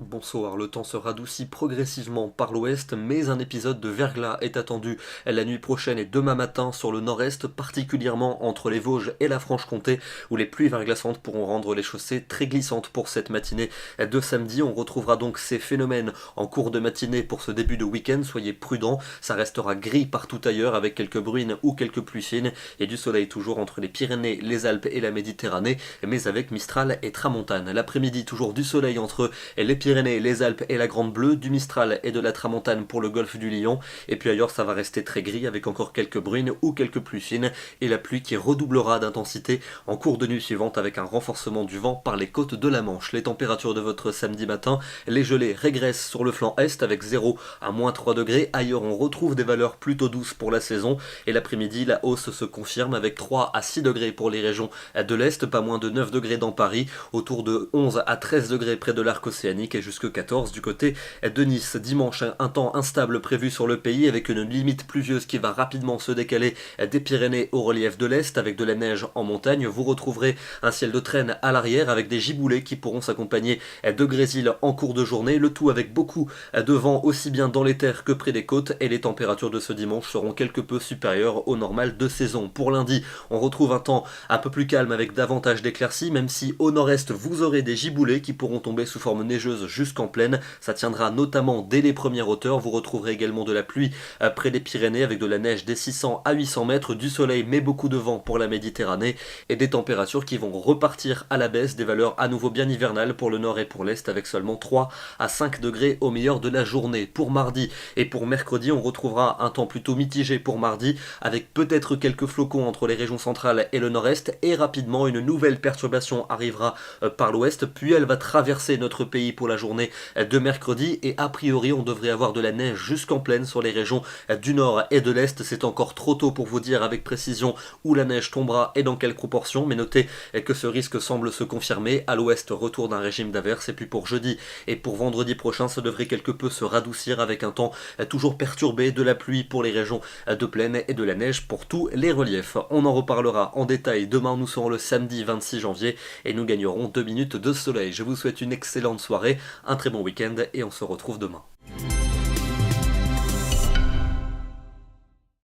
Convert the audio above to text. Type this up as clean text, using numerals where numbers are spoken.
Bonsoir, le temps se radoucit progressivement par l'ouest, mais un épisode de verglas est attendu la nuit prochaine et demain matin sur le nord-est, particulièrement entre les Vosges et la Franche-Comté, où les pluies verglaçantes pourront rendre les chaussées très glissantes pour cette matinée de samedi. On retrouvera donc ces phénomènes en cours de matinée pour ce début de week-end. Soyez prudents, ça restera gris partout ailleurs avec quelques bruines ou quelques pluies fines et du soleil toujours entre les Pyrénées, les Alpes et la Méditerranée, mais avec Mistral et Tramontane. L'après-midi, toujours du soleil entre les Pyrénées, les Alpes et la Grande Bleue, du Mistral et de la Tramontane pour le golfe du Lion, et puis ailleurs ça va rester très gris avec encore quelques bruines ou quelques pluies fines, et la pluie qui redoublera d'intensité en cours de nuit suivante avec un renforcement du vent par les côtes de la Manche. Les températures de votre samedi matin, les gelées régressent sur le flanc est avec 0 à moins 3 degrés, ailleurs on retrouve des valeurs plutôt douces pour la saison, et l'après-midi la hausse se confirme avec 3 à 6 degrés pour les régions de l'Est, pas moins de 9 degrés dans Paris, autour de 11 à 13 degrés près de l'arc océanique et jusque 14 du côté de Nice. Dimanche, un temps instable prévu sur le pays avec une limite pluvieuse qui va rapidement se décaler des Pyrénées au relief de l'Est avec de la neige en montagne. Vous retrouverez un ciel de traîne à l'arrière avec des giboulées qui pourront s'accompagner de grésil en cours de journée, le tout avec beaucoup de vent aussi bien dans les terres que près des côtes, et les températures de ce dimanche seront quelque peu supérieures au normal de saison. Pour lundi, on retrouve un temps un peu plus calme avec davantage d'éclaircies, même si au nord-est vous aurez des giboulées qui pourront tomber sous forme neigeuse jusqu'en plaine. Ça tiendra notamment dès les premières hauteurs. Vous retrouverez également de la pluie près des Pyrénées avec de la neige des 600 à 800 mètres, du soleil mais beaucoup de vent pour la Méditerranée et des températures qui vont repartir à la baisse, des valeurs à nouveau bien hivernales pour le nord et pour l'est avec seulement 3 à 5 degrés au meilleur de la journée. Pour mardi et pour mercredi, on retrouvera un temps plutôt mitigé pour mardi avec peut-être quelques flocons entre les régions centrales et le nord-est, et rapidement une nouvelle perturbation arrivera par l'ouest, puis elle va traverser notre pays pour la journée de mercredi, et a priori on devrait avoir de la neige jusqu'en plaine sur les régions du nord et de l'est. C'est encore trop tôt pour vous dire avec précision où la neige tombera et dans quelle proportion, mais notez que ce risque semble se confirmer. À l'ouest, retour d'un régime d'averses, et puis pour jeudi et pour vendredi prochain ça devrait quelque peu se radoucir avec un temps toujours perturbé, de la pluie pour les régions de plaine et de la neige pour tous les reliefs. On en reparlera en détail demain. Nous serons le samedi 26 janvier et nous gagnerons 2 minutes de soleil. Je vous souhaite une excellente soirée, un très bon week-end et on se retrouve demain.